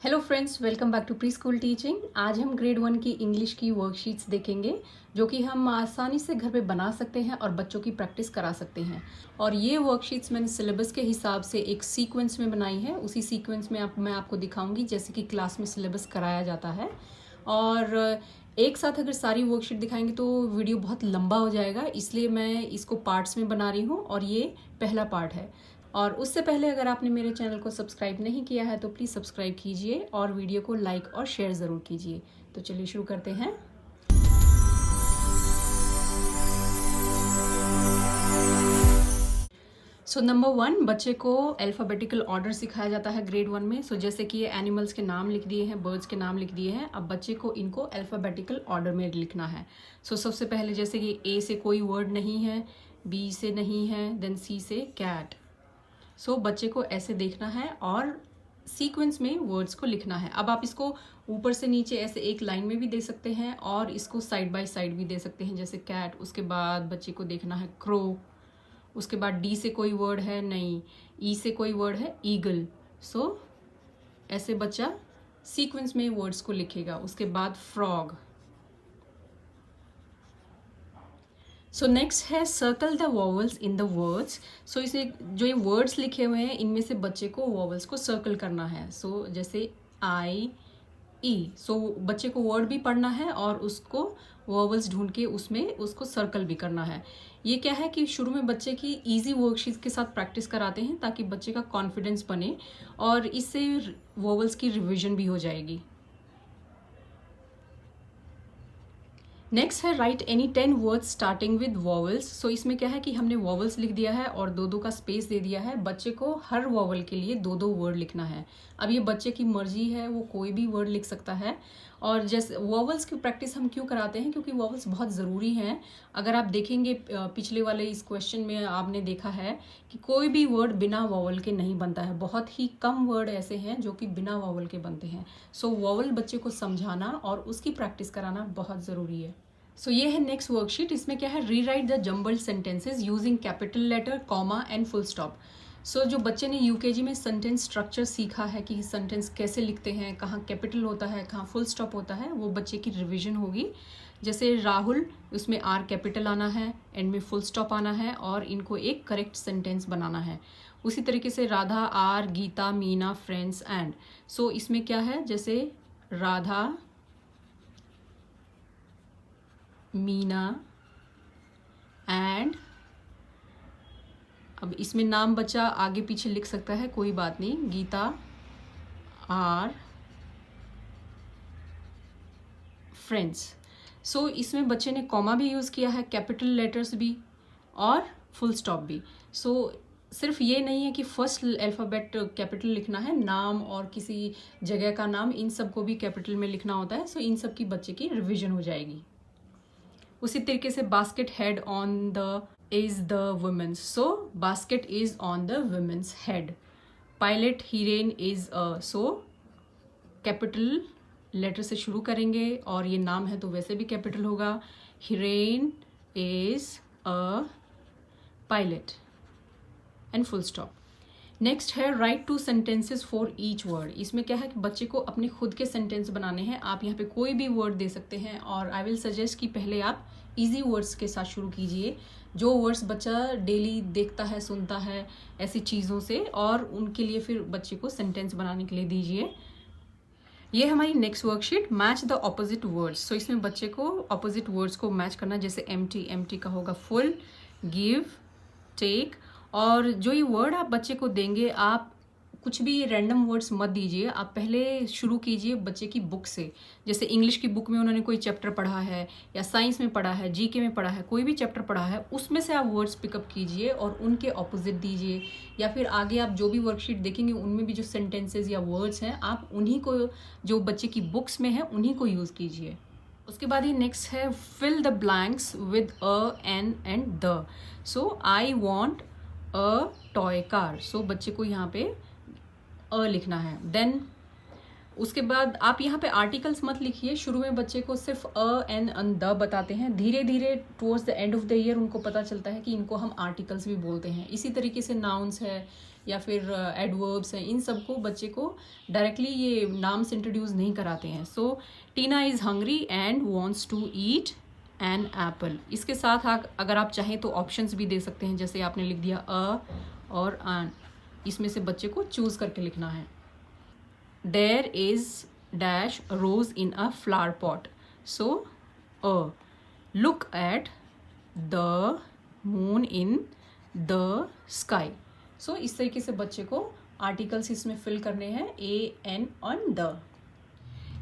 Hello friends, welcome back to preschool teaching. आज हम grade 1 की इंग्लिश की वर्कशीट्स देखेंगे जो कि हम आसानी से घर पे बना सकते हैं और बच्चों की प्रैक्टिस करा सकते हैं। और ये वर्कशीट्स मैंने सिलेबस के हिसाब से एक सीक्वेंस में बनाई है। उसी सीक्वेंस में मैं आपको दिखाऊंगी जैसे कि क्लास में सिलेबस कराया जाता है। और एक साथ अगर सारी वर्कशीट दिखाएंगे तो वीडियो बहुत लंबा हो जाएगा, इसलिए मैं इसको पार्ट्स में बना रही हूँ और ये पहला पार्ट है। और उससे पहले अगर आपने मेरे चैनल को सब्सक्राइब नहीं किया है तो प्लीज़ सब्सक्राइब कीजिए और वीडियो को लाइक और शेयर ज़रूर कीजिए। तो चलिए शुरू करते हैं। सो नंबर 1, बच्चे को अल्फ़ाबेटिकल ऑर्डर सिखाया जाता है ग्रेड 1 में। जैसे कि ये एनिमल्स के नाम लिख दिए हैं, बर्ड्स के नाम लिख दिए हैं। अब बच्चे को इनको अल्फ़ाबेटिकल ऑर्डर में लिखना है। सबसे पहले जैसे कि ए से कोई वर्ड नहीं है, बी से नहीं है, देन सी से कैट। बच्चे को ऐसे देखना है और सीक्वेंस में वर्ड्स को लिखना है। अब आप इसको ऊपर से नीचे ऐसे एक लाइन में भी दे सकते हैं और इसको साइड बाय साइड भी दे सकते हैं, जैसे कैट। उसके बाद बच्चे को देखना है क्रो। उसके बाद डी से कोई वर्ड है नहीं, ई से कोई वर्ड है ईगल। ऐसे बच्चा सीक्वेंस में वर्ड्स को लिखेगा। उसके बाद फ्रॉग। नेक्स्ट है circle the vowels in the words. इसे जो ये वर्ड्स लिखे हुए हैं इनमें से बच्चे को वॉवल्स को सर्कल करना है। जैसे आई ई। बच्चे को वर्ड भी पढ़ना है और उसको वॉवल्स ढूंढ के उसमें उसको सर्कल भी करना है। ये क्या है कि शुरू में बच्चे की इजी वर्कशीट के साथ प्रैक्टिस कराते हैं ताकि बच्चे का कॉन्फिडेंस बने और इससे वॉवल्स की रिविजन भी हो जाएगी। नेक्स्ट है right any 10 words starting with vowels. इसमें क्या है कि हमने वॉवल्स लिख दिया है और दो दो का स्पेस दे दिया है। बच्चे को हर वॉवल के लिए दो दो वर्ड लिखना है। अब ये बच्चे की मर्जी है, वो कोई भी वर्ड लिख सकता है। और जैसे वॉवल्स की प्रैक्टिस हम क्यों कराते हैं, क्योंकि वॉवल्स बहुत ज़रूरी हैं। अगर आप देखेंगे पिछले वाले इस क्वेश्चन में आपने देखा है कि कोई भी वर्ड बिना वॉवल के नहीं बनता है। बहुत ही कम वर्ड ऐसे हैं जो कि बिना वॉवल के बनते हैं। वॉवल बच्चे को समझाना और उसकी प्रैक्टिस कराना बहुत ज़रूरी है। ये है नेक्स्ट वर्कशीट। इसमें क्या है, rewrite the jumbled sentences using capital letter, comma and full stop. जो बच्चे ने यूकेजी में सेंटेंस स्ट्रक्चर सीखा है कि सेंटेंस कैसे लिखते हैं, कहाँ कैपिटल होता है, कहाँ फुल स्टॉप होता है, वो बच्चे की रिवीजन होगी। जैसे राहुल, उसमें आर कैपिटल आना है, एंड में फुल स्टॉप आना है और इनको एक करेक्ट सेंटेंस बनाना है। उसी तरीके से Radha, are, Gita, Meena, friends, and. इसमें क्या है, जैसे राधा, मीना एंड। अब इसमें नाम बच्चा आगे पीछे लिख सकता है, कोई बात नहीं। Gita, are, friends. इसमें बच्चे ने कॉमा भी यूज़ किया है, कैपिटल लेटर्स भी और फुल स्टॉप भी। सिर्फ ये नहीं है कि फर्स्ट अल्फ़ाबेट कैपिटल लिखना है, नाम और किसी जगह का नाम, इन सब को भी कैपिटल में लिखना होता है। इन सब की बच्चे की रिविजन हो जाएगी। उसी तरीके से basket head on the is the women's. Basket is on the women's head. Pilot, heroine is a. Capital letter से शुरू करेंगे और ये नाम है तो वैसे भी कैपिटल होगा। Heroine is a pilot and full stop. Next है write 2 sentences for each word. इसमें क्या है कि बच्चे को अपने खुद के सेंटेंस बनाने हैं। आप यहाँ पे कोई भी वर्ड दे सकते हैं और आई विल सजेस्ट कि पहले आप इजी वर्ड्स के साथ शुरू कीजिए, जो वर्ड्स बच्चा डेली देखता है, सुनता है ऐसी चीज़ों से, और उनके लिए फिर बच्चे को सेंटेंस बनाने के लिए दीजिए। ये हमारी next worksheet, match the opposite words. इसमें बच्चे को ऑपोजिट वर्ड्स को मैच करना। जैसे एम्प्टी का होगा फुल, गिव, टेक। और जो ये वर्ड आप बच्चे को देंगे, आप कुछ भी रैंडम वर्ड्स मत दीजिए। आप पहले शुरू कीजिए बच्चे की बुक से। जैसे इंग्लिश की बुक में उन्होंने कोई चैप्टर पढ़ा है, या साइंस में पढ़ा है, जीके में पढ़ा है, कोई भी चैप्टर पढ़ा है, उसमें से आप वर्ड्स पिकअप कीजिए और उनके ऑपोजिट दीजिए। या फिर आगे आप जो भी वर्कशीट देखेंगे उनमें भी जो सेंटेंसेज या वर्ड्स हैं, आप उन्हीं को, जो बच्चे की बुक्स में है, उन्हीं को यूज़ कीजिए। उसके बाद ही नेक्स्ट है fill the blanks with a, an and the. I want a toy car. बच्चे को यहाँ पे अ लिखना है। देन उसके बाद आप यहाँ पे आर्टिकल्स मत लिखिए, शुरू में बच्चे को सिर्फ अ एन अन द बताते हैं, धीरे धीरे towards the end of the year उनको पता चलता है कि इनको हम आर्टिकल्स भी बोलते हैं। इसी तरीके से नाउन्स है या फिर एडवर्ब्स हैं, इन सबको बच्चे को डायरेक्टली ये नाम्स इंट्रोड्यूस नहीं कराते हैं। So Tina is hungry and wants to eat an apple. इसके साथ अगर आप चाहें तो ऑप्शंस भी दे सकते हैं, जैसे आपने लिख दिया अ और आन, इसमें से बच्चे को चूज़ करके लिखना है। There is dash rose in a flower pot. So, look at the moon in the sky. So, इस तरीके से बच्चे को आर्टिकल्स इसमें फिल करने हैं a n on the.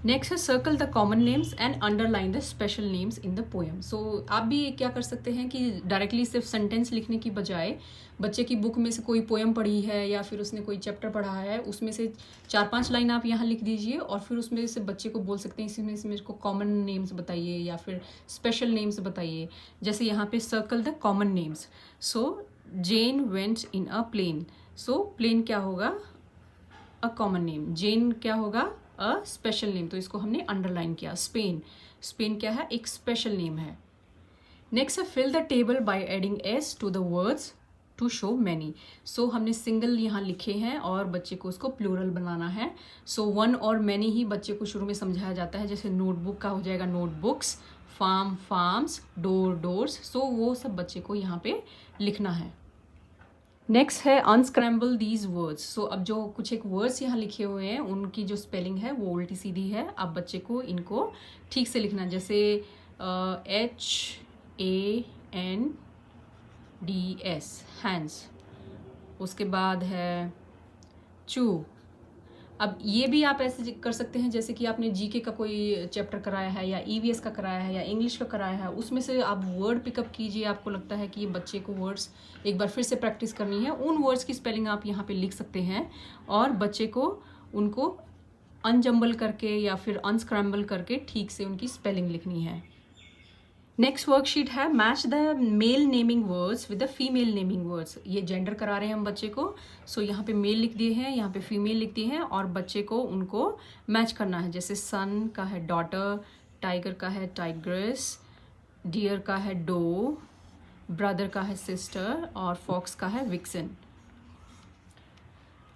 Next है circle the common names and underline the special names in the poem. So आप भी क्या कर सकते हैं कि डायरेक्टली सिर्फ सेंटेंस लिखने की बजाय बच्चे की बुक में से कोई पोएम पढ़ी है या फिर उसने कोई चैप्टर पढ़ा है, उसमें से 4-5 लाइन आप यहाँ लिख दीजिए और फिर उसमें से बच्चे को बोल सकते हैं इसमें से मेरे को कॉमन नेम्स बताइए या फिर स्पेशल नेम्स बताइए। जैसे यहाँ पे circle the common names. So Jane went in a plane. So plane क्या होगा? A common name. जेन क्या होगा? अ स्पेशल नेम, तो इसको हमने अंडरलाइन किया। स्पेन, स्पेन क्या है? एक स्पेशल नेम है। नेक्स्ट है fill the table by adding S to the words to show many. So हमने सिंगल यहाँ लिखे हैं और बच्चे को उसको प्लूरल बनाना है। सो वन और मैनी ही बच्चे को शुरू में समझाया जाता है, जैसे नोटबुक का हो जाएगा notebooks, farm farms, door doors. So वो सब बच्चे को यहाँ पे लिखना है। नेक्स्ट है अनस्क्रैम्बल दीज वर्ड्स। सो अब जो कुछ एक वर्ड्स यहाँ लिखे हुए हैं उनकी जो स्पेलिंग है वो उल्टी सीधी है। अब बच्चे को इनको ठीक से लिखना, जैसे HANDS हैंड्स। उसके बाद है चू। अब ये भी आप ऐसे कर सकते हैं जैसे कि आपने जीके का कोई चैप्टर कराया है या ईवीएस का कराया है या इंग्लिश का कराया है, उसमें से आप वर्ड पिकअप कीजिए। आपको लगता है कि ये बच्चे को वर्ड्स एक बार फिर से प्रैक्टिस करनी है, उन वर्ड्स की स्पेलिंग आप यहाँ पे लिख सकते हैं और बच्चे को उनको अनजम्बल करके या फिर अनस्क्रैम्बल करके ठीक से उनकी स्पेलिंग लिखनी है। नेक्स्ट वर्कशीट है match the male naming words with the female naming words. ये जेंडर करा रहे हैं हम बच्चे को। सो यहाँ पे मेल लिख दिए हैं, यहाँ पे फीमेल लिख दिए हैं और बच्चे को उनको मैच करना है। जैसे सन का है डॉटर, टाइगर का है टाइग्रेस, डियर का है डो, ब्रदर का है सिस्टर और फॉक्स का है विक्सन।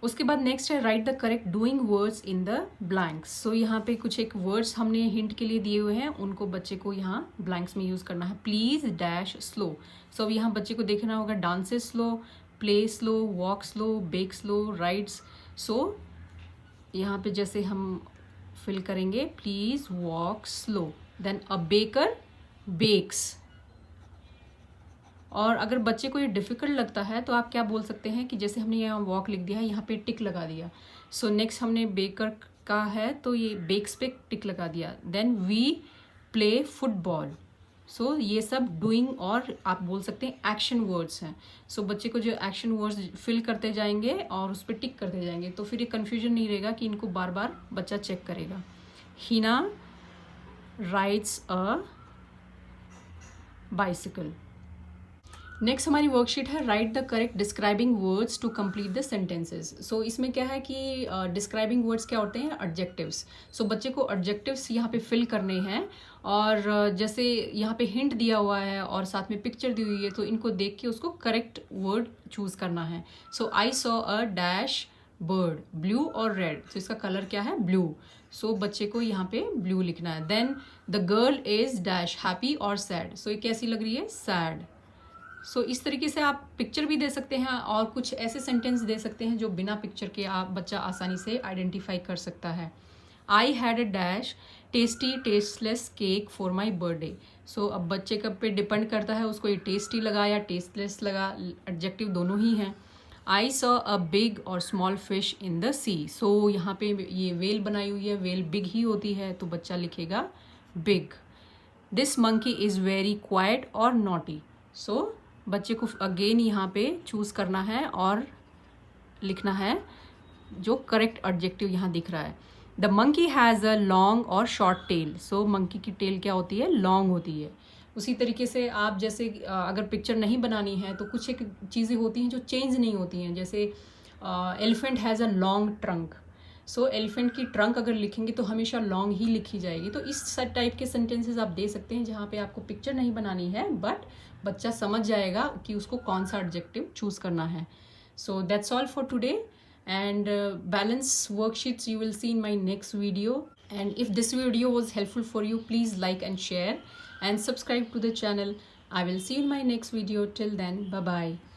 उसके बाद नेक्स्ट है write the correct doing words in the blanks. So यहाँ पे कुछ एक वर्ड्स हमने हिंट के लिए दिए हुए हैं, उनको बच्चे को यहाँ ब्लैंक्स में यूज़ करना है। Please dash slow. सो अब यहाँ बच्चे को देखना होगा dances slow, play slow, walk slow, bake slow, rides. So यहाँ पे जैसे हम फिल करेंगे please walk slow, then a baker bakes. और अगर बच्चे को ये डिफ़िकल्ट लगता है तो आप क्या बोल सकते हैं कि जैसे हमने यहाँ वॉक लिख दिया है, यहाँ पे टिक लगा दिया। सो नेक्स्ट हमने बेकर का है तो ये बेक्स पे टिक लगा दिया। Then we play football. So ये सब डूइंग और आप बोल सकते हैं एक्शन वर्ड्स हैं। सो बच्चे को जो एक्शन वर्ड्स फिल करते जाएंगे और उस पर टिक करते जाएंगे तो फिर ये कन्फ्यूजन नहीं रहेगा कि इनको बार बार बच्चा चेक करेगा। Heena rides a bicycle. Next हमारी वर्कशीट है write the correct describing words to complete the sentences. So इसमें क्या है कि डिस्क्राइबिंग वर्ड्स क्या होते हैं? एडजेक्टिव्स। सो बच्चे को एडजेक्टिव्स यहाँ पे फिल करने हैं और जैसे यहाँ पे हिंट दिया हुआ है और साथ में पिक्चर दी हुई है तो इनको देख के उसको करेक्ट वर्ड चूज करना है। So I saw a dash bird, blue और रेड। तो इसका कलर क्या है? ब्लू। सो बच्चे को यहाँ पे ब्लू लिखना है। Then the girl is dash happy और सैड। सो ये कैसी लग रही है? सैड। सो इस तरीके से आप पिक्चर भी दे सकते हैं और कुछ ऐसे सेंटेंस दे सकते हैं जो बिना पिक्चर के आप बच्चा आसानी से आइडेंटिफाई कर सकता है। I had a dash tasty tasteless cake for my birthday. So अब बच्चे का पे डिपेंड करता है उसको ये टेस्टी लगा या टेस्टलेस लगा, एडजेक्टिव दोनों ही हैं। आई सॉ अ बिग और स्मॉल फिश इन द सी। सो यहाँ पे ये वेल बनाई हुई है, वेल बिग ही होती है तो बच्चा लिखेगा big. This monkey is very quite और नॉटी। सो बच्चे को अगेन यहाँ पे चूज़ करना है और लिखना है जो करेक्ट एडजेक्टिव यहाँ दिख रहा है। The monkey has a long और शॉर्ट टेल। सो मंकी की टेल क्या होती है? लॉन्ग होती है। उसी तरीके से आप जैसे अगर पिक्चर नहीं बनानी है तो कुछ एक चीज़ें होती हैं जो चेंज नहीं होती हैं, जैसे elephant has a long trunk. So elephant की ट्रंक अगर लिखेंगे तो हमेशा लॉन्ग ही लिखी जाएगी। तो इस टाइप के सेंटेंसेस आप दे सकते हैं जहाँ पे आपको पिक्चर नहीं बनानी है, बट बच्चा समझ जाएगा कि उसको कौन सा एडजेक्टिव चूज़ करना है। So that's all for today, and balance worksheets you will see in my next video. And if this video was helpful for you, please like and share and subscribe to the channel. I will see you in my next video. Till then, bye bye.